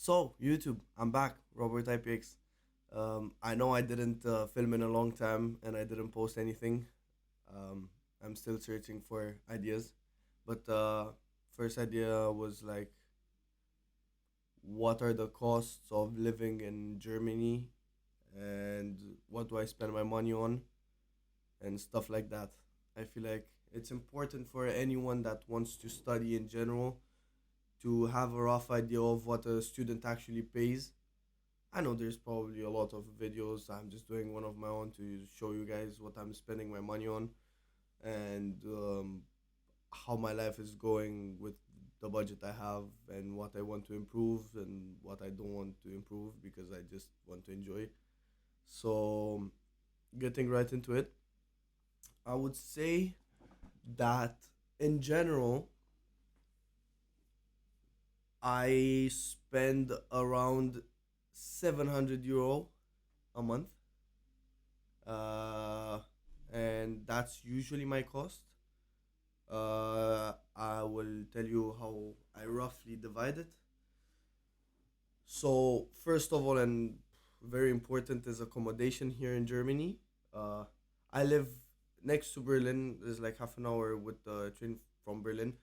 So, YouTube, I'm back, Robert IPX. I know I didn't film in a long time and I didn't post anything. Um, I'm still searching for ideas. But first idea was like, what are the costs of living in Germany and what do I spend my money on and stuff like that. I feel like it's important for anyone that wants to study in general to have a rough idea of what a student actually pays. I know there's probably a lot of videos. I'm just doing one of my own to show you guys what I'm spending my money on and how my life is going with the budget I have and what I want to improve and what I don't want to improve because I just want to enjoy. So, getting right into it, I would say that in general, I spend around 700 euro a month, uh, and that's usually my cost. I will tell you how I roughly divide it. So, first of all, and very important is accommodation here in Germany. Uh, I live next to Berlin. There's like half an hour with the train from Berlin.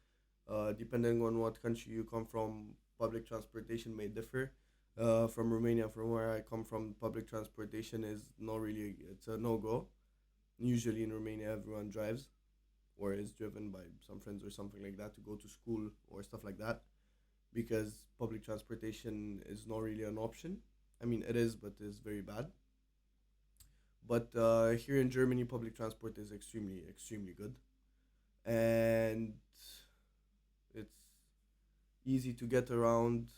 Depending on what country you come from, public transportation may differ. From Romania, from where I come from, public transportation is not really, it's a no go. Usually in Romania, everyone drives or is driven by some friends or something like that to go to school or stuff like that because public transportation is not really an option. I mean, it is, but it's very bad. But here in Germany, public transport is extremely good. And it's easy to get around.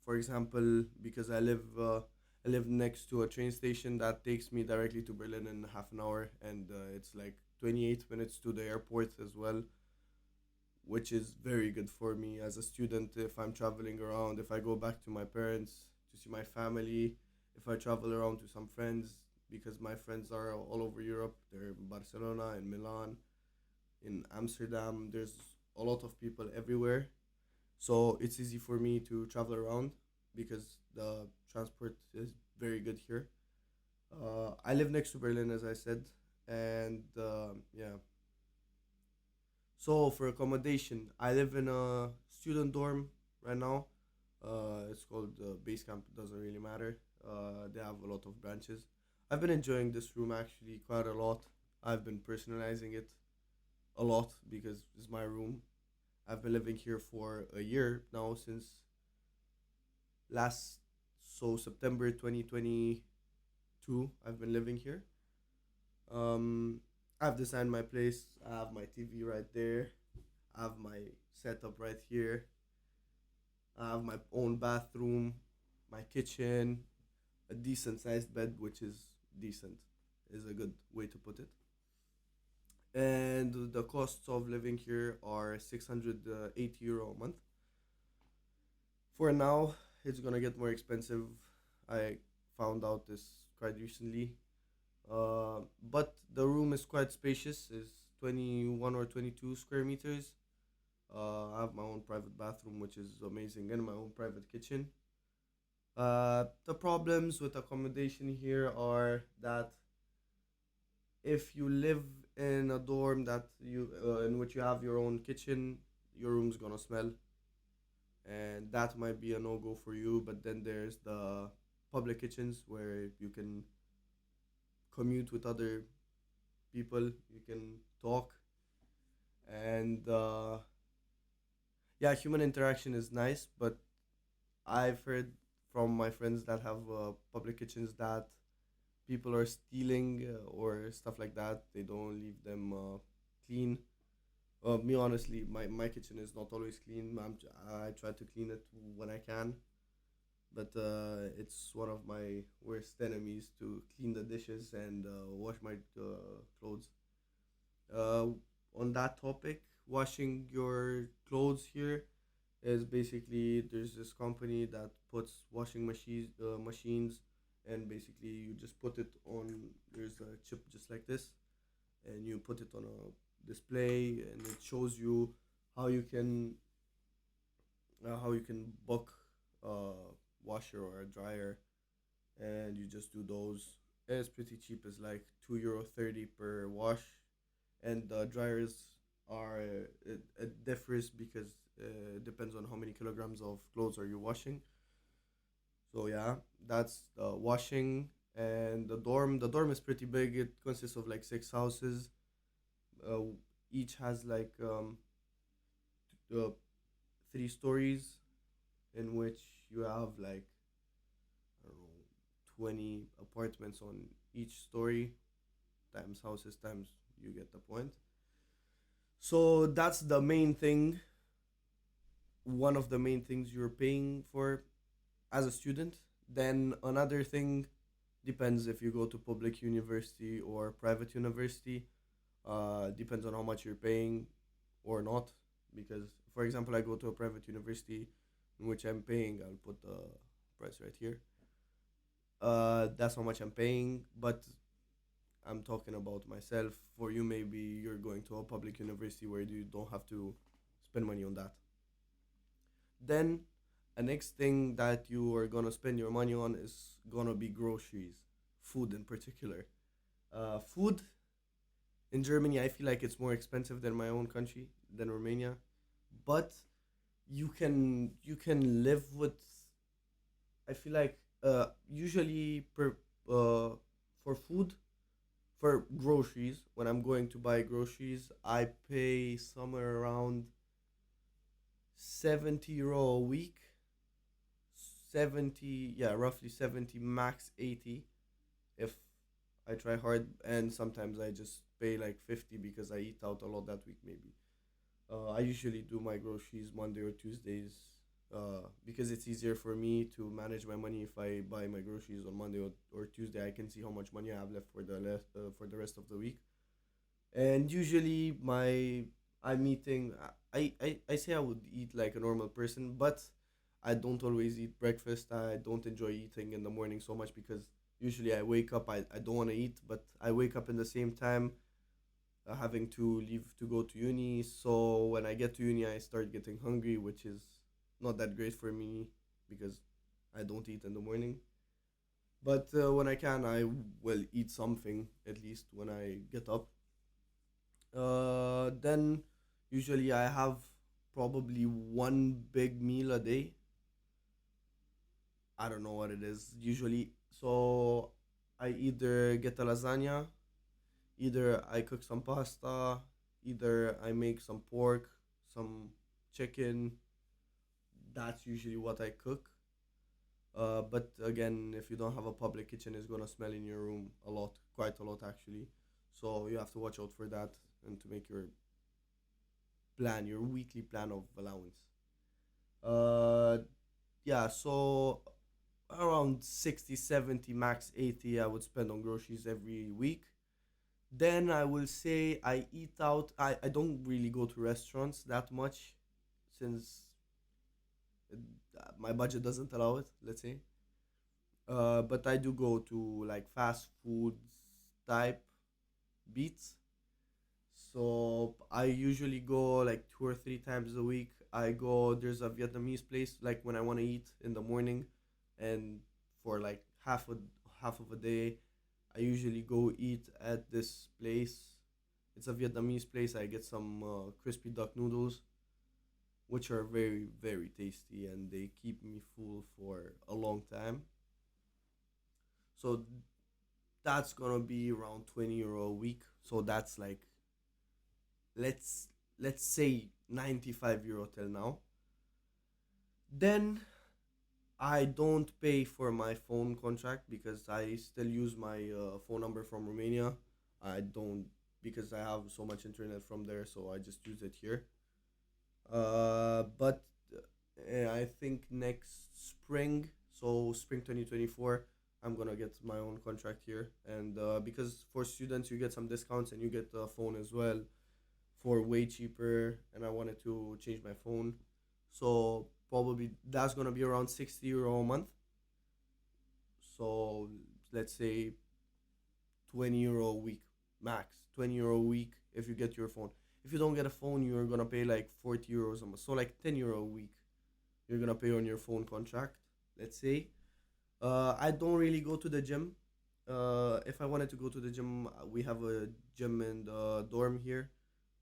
For example, because I live next to a train station that takes me directly to Berlin in half an hour, and it's like 28 minutes to the airport as well, which is very good for me as a student. If I'm traveling around, if I go back to my parents to see my family, if I travel around to some friends, because my friends are all over Europe. They're in Barcelona, in Milan, in Amsterdam. There's a lot of people everywhere. So it's easy for me to travel around because the transport is very good here. I live next to Berlin, as I said, and yeah. So for accommodation, I live in a student dorm right now. It's called base camp. It doesn't really matter. They have a lot of branches. I've been enjoying this room actually quite a lot. I've been personalizing it a lot because it's my room. I've been living here for a year now since last September 2022. I've been living here. I've designed my place. I have my TV right there. I have my setup right here. I have my own bathroom, my kitchen, a decent sized bed, which is decent, is a good way to put it. And the costs of living here are 680 euro a month. For now, it's gonna get more expensive. I found out this quite recently. But the room is quite spacious. It's 21 or 22 square meters. I have my own private bathroom, which is amazing, and my own private kitchen. The problems with accommodation here are that if you live in a dorm that you in which you have your own kitchen, your room's gonna smell, and that might be a no go for you. But then there's the public kitchens where you can commute with other people, you can talk, and yeah, human interaction is nice. But I've heard from my friends that have public kitchens that people are stealing or stuff like that. They don't leave them clean. Me honestly, my kitchen is not always clean. I try to clean it when I can, but it's one of my worst enemies to clean the dishes and wash my clothes. Uh, on that topic, washing your clothes here is basically there's this company that puts machines, and basically you just put it on. There's a chip just like this, and you put it on a display, and it shows you how you can how you can book washer or a dryer, and you just do those. It's pretty cheap. It's like €2.30 per wash, and the dryers are it differs because it depends on how many kilograms of clothes are you washing. So yeah, that's the washing and the dorm. The dorm is pretty big. It consists of like six houses. Uh, each has like uh, three stories in which you have like I don't know 20 apartments on each story times houses times you get the point. So that's the main thing. One of the main things you're paying for as a student. Then another thing depends if you go to public university or private university. Depends on how much you're paying or not. Because, for example, I go to a private university in which I'm paying. I'll put the price right here. That's how much I'm paying. But I'm talking about myself. For you, maybe you're going to a public university where you don't have to spend money on that. Then, a next thing that you are gonna spend your money on is gonna be groceries, food in particular. Food in Germany, I feel like it's more expensive than my own country, than Romania, but you can live with. I feel like usually per for food for groceries when I'm going to buy groceries, I pay somewhere around €70 a week. 70, yeah, roughly 70, max 80 if I try hard, and sometimes I just pay like 50 because I eat out a lot that week maybe. I usually do my groceries Monday or Tuesdays because it's easier for me to manage my money. If I buy my groceries on Monday or Tuesday, I can see how much money I have left for the rest of the week. And usually I'm eating. I say I would eat like a normal person, but I don't always eat breakfast. I don't enjoy eating in the morning so much because usually I wake up. I don't want to eat, but I wake up in the same time having to leave to go to uni. So when I get to uni, I start getting hungry, which is not that great for me because I don't eat in the morning. But when I can, I will eat something at least when I get up. Then usually I have probably one big meal a day. I don't know what it is usually. So I either get a lasagna, either I cook some pasta, either I make some pork, some chicken. That's usually what I cook. But again, if you don't have a public kitchen, it's gonna smell in your room a lot, quite a lot actually. So you have to watch out for that and to make your weekly plan of allowance. Uh, yeah, so around 60, 70, max 80 I would spend on groceries every week. Then I will say I eat out. I don't really go to restaurants that much since it, my budget doesn't allow it, let's say. But I do go to like fast foods type beats. So I usually go like 2 or 3 times a week. I go there's a Vietnamese place like when I want to eat in the morning, and for like half of a day, I usually go eat at this place. It's a Vietnamese place. I get some crispy duck noodles, which are very very tasty, and they keep me full for a long time. So that's gonna be around €20 a week. So that's like let's let's say €95 till now. Then I don't pay for my phone contract because I still use my phone number from Romania. I don't because I have so much internet from there, so I just use it here. But I think next spring, so spring 2024, I'm gonna get my own contract here, and because for students you get some discounts and you get the phone as well for way cheaper, and I wanted to change my phone, so probably that's gonna be around €60 a month. So let's say €20 a week max, €20 a week if you get your phone. If you don't get a phone, you're gonna pay like €40 a month, so like €10 a week you're gonna pay on your phone contract. let's say. I don't really go to the gym. If I wanted to go to the gym, we have a gym in the dorm here,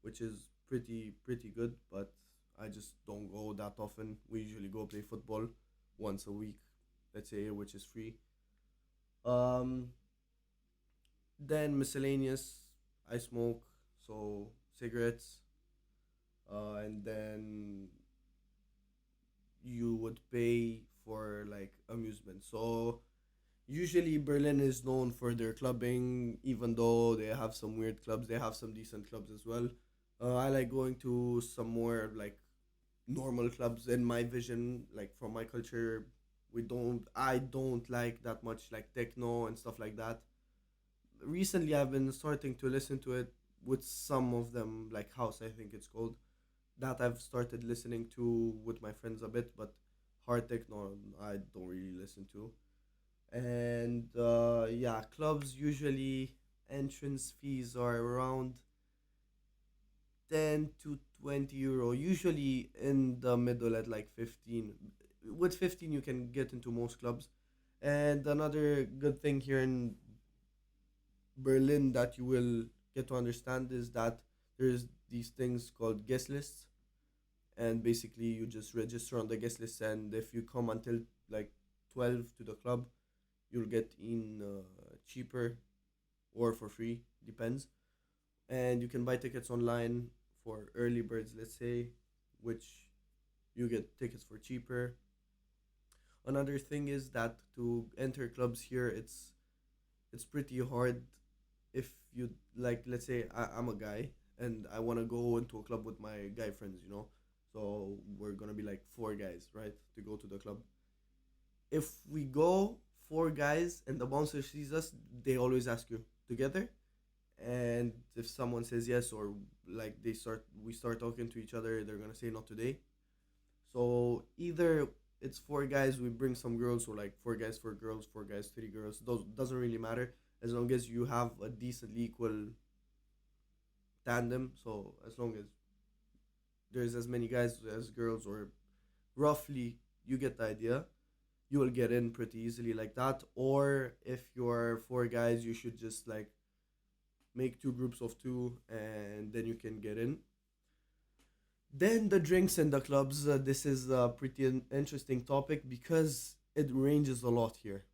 which is pretty good. But I just don't go that often. We usually go play football once a week, let's say, which is free. Um, then miscellaneous, I smoke, so cigarettes, and then you would pay for like amusement. So usually Berlin is known for their clubbing, even though they have some weird clubs. They have some decent clubs as well. I like going to some more like normal clubs in my vision, like from my culture. I don't like that much like techno and stuff like that. Recently, I've been starting to listen to it with some of them, like house, I think it's called. That I've started listening to with my friends a bit, but hard techno, I don't really listen to. And yeah, clubs usually entrance fees are around 10 to 20 euro, usually in the middle at like 15. With 15 you can get into most clubs. And another good thing here in Berlin that you will get to understand is that there's these things called guest lists, and basically you just register on the guest list, and if you come until like 12 to the club, you'll get in cheaper or for free, depends. And you can buy tickets online for early birds, let's say, which you get tickets for cheaper. Another thing is that to enter clubs here, it's pretty hard. If you like, let's say I'm a guy and I want to go into a club with my guy friends, so we're gonna be like four guys, right, to go to the club. If we go four guys and the bouncer sees us, they always ask you together. And if someone says yes, or like we start talking to each other, they're gonna say not today. So either it's four guys, we bring some girls, or like four guys, four girls, four guys, three girls. Those doesn't really matter as long as you have a decently equal tandem. So as long as there's as many guys as girls, or roughly, you get the idea. You will get in pretty easily like that. Or if you're four guys, you should just like make two groups of two, and then you can get in. Then the drinks in the clubs. This is a pretty interesting topic because it ranges a lot here.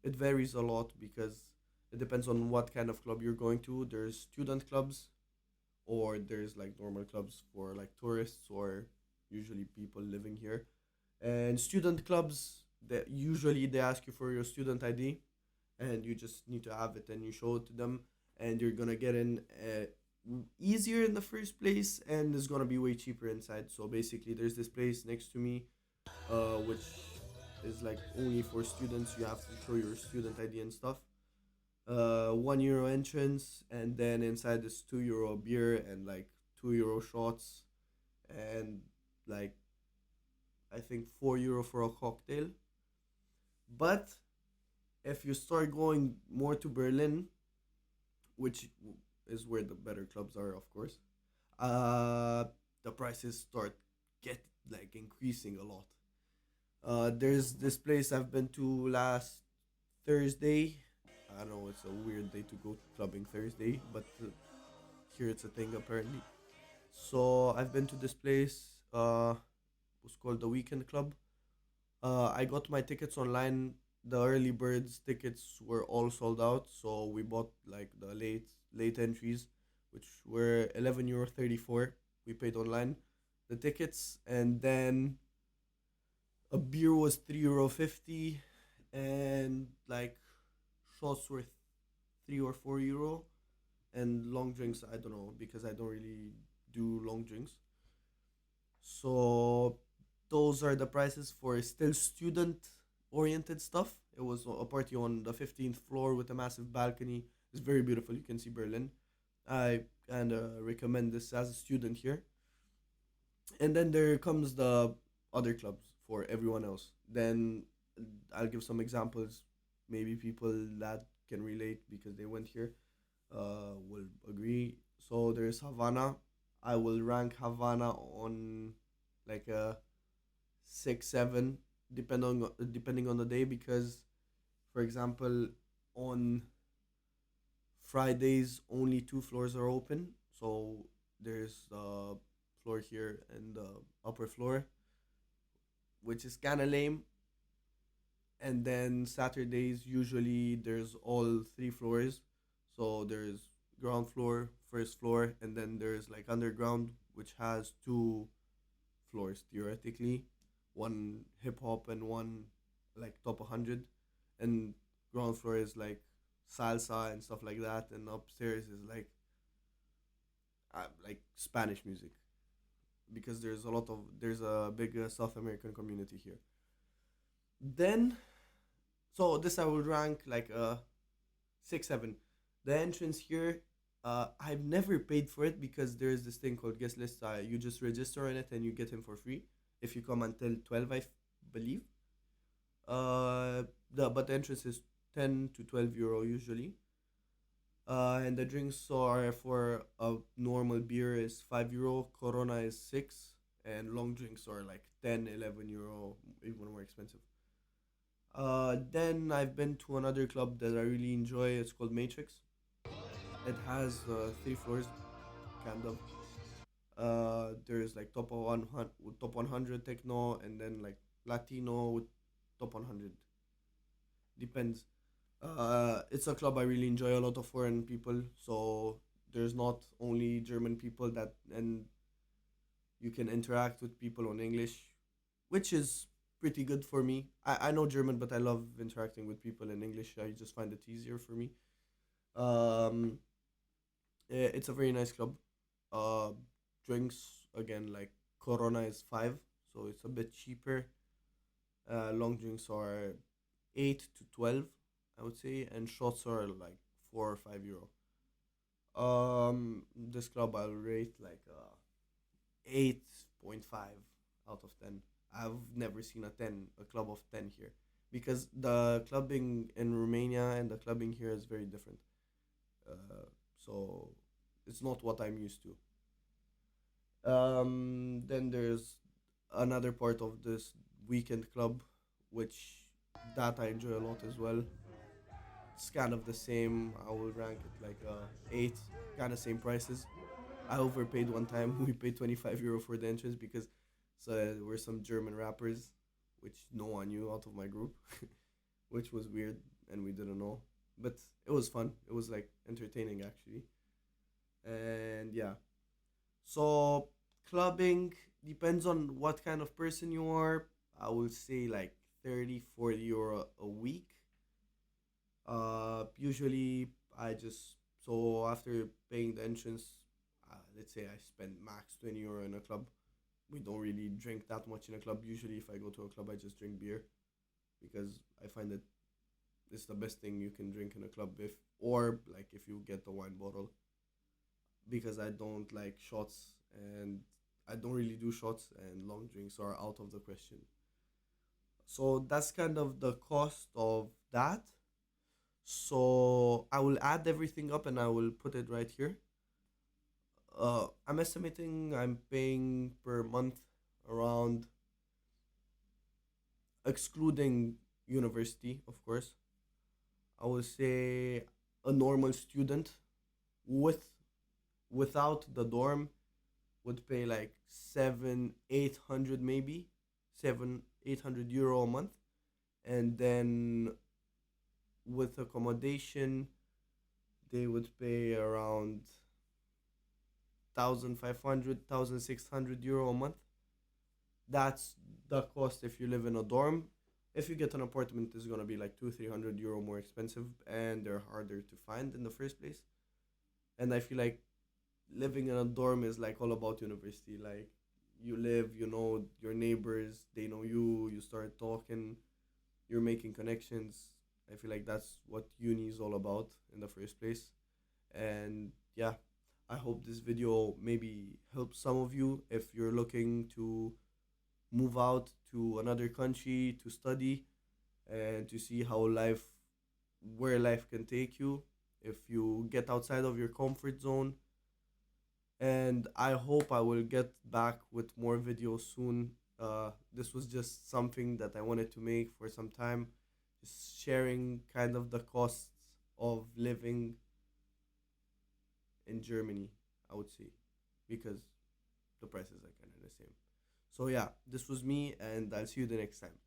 It varies a lot because it depends on what kind of club you're going to. There's student clubs, or there's like normal clubs for like tourists or usually people living here. And student clubs, that usually they ask you for your student ID, and you just need to have it and you show it to them, and you're gonna get in easier in the first place, and it's gonna be way cheaper inside. So basically, there's this place next to me, which is like only for students. You have to show your student ID and stuff. 1 euro entrance, and then inside is 2 euro beer and like 2 euro shots, and like I think 4 euro for a cocktail. But if you start going more to Berlin, which is where the better clubs are, of course, uh, the prices start get like increasing a lot. There's this place I've been to last Thursday. I know it's a weird day to go clubbing Thursday, but here it's a thing apparently. So I've been to this place. It was called the Weekend Club. I got my tickets online. The early birds tickets were all sold out, so we bought like the late entries, which were 11 euro 34. We paid online the tickets, and then a beer was 3 euro 50, and like shots were 3 or 4 euro, and long drinks I don't know because I don't really do long drinks. So those are the prices for still student oriented stuff. It was a party on the 15th floor with a massive balcony. It's very beautiful. You can see Berlin. I kind of recommend this as a student here. And then there comes the other clubs for everyone else. Then I'll give some examples. Maybe people that can relate because they went here will agree. So there's Havana. I will rank Havana on like a 6, 7. depending on the day, because for example, on Fridays only two floors are open. So there's the floor here and the upper floor, which is kind of lame. And then Saturdays usually there's all three floors. So there's ground floor, first floor, and then there's like underground, which has two floors theoretically, one hip hop and one like top 100, and ground floor is like salsa and stuff like that, and upstairs is like Spanish music, because there's a big South American community here. Then, so this I would rank like a 6 7. The entrance here, I've never paid for it because there's this thing called guest list. You just register on it and you get in for free if you come until 12, believe. But the entrance is 10 to 12 euro usually. And the drinks are, for a normal beer is 5 euro, Corona is 6, and long drinks are like 10, 11 euro, even more expensive. Then I've been to another club that I really enjoy. It's called Matrix. It has three floors, kind of. There's like top 100 techno, and then like Latino with top 100. Depends. It's a club I really enjoy. A lot of foreign people, so there's not only German people that, and you can interact with people on English, which is pretty good for me. I know German, but I love interacting with people in English. I just find it easier for me. Um, it's a very nice club. Uh, Drinks again, like Corona is 5, so it's a bit cheaper. Long drinks are 8 to 12, I would say, and shots are like 4 or 5 euro. This club I'll rate like 8.5 out of 10. I've never seen a club of 10 here, because the clubbing in Romania and the clubbing here is very different. So it's not what I'm used to. Then there's another part of this weekend club, which that I enjoy a lot as well. It's kind of the same. I will rank it like 8, kind of same prices. I overpaid one time. We paid 25 euro for the entrance because so there were some German rappers, which no one knew out of my group, which was weird and we didn't know. But it was fun. It was like entertaining actually. And yeah, so clubbing depends on what kind of person you are. I would say like 30, 40 euro a week. Usually I just, so after paying the entrance, let's say I spend max 20 euro in a club. We don't really drink that much in a club. Usually, if I go to a club, I just drink beer because I find that it's the best thing you can drink in a club. If, or like if you get the wine bottle, because I don't like shots, and I don't really do shots, and long drinks are out of the question. So that's kind of the cost of that. So I will add everything up and I will put it right here. I'm estimating I'm paying per month around, excluding university, of course. I would say a normal student with without the dorm would pay like 7 800, maybe 7 800 euro a month, and then with accommodation they would pay around 1,500 1,600 euro a month. That's the cost if you live in a dorm. If you get an apartment, it's gonna be like 2 300 euro more expensive, and they're harder to find in the first place. And I feel like living in a dorm is like all about university. Like you live, you know your neighbors, they know you. You start talking, you're making connections. I feel like that's what uni is all about in the first place. And yeah, I hope this video maybe helps some of you if you're looking to move out to another country to study and to see how life, where life can take you if you get outside of your comfort zone. And I hope I will get back with more videos soon. This was just something that I wanted to make for some time, just sharing kind of the costs of living in Germany, I would say, because the prices are kind of the same. So yeah, this was me, and I'll see you the next time.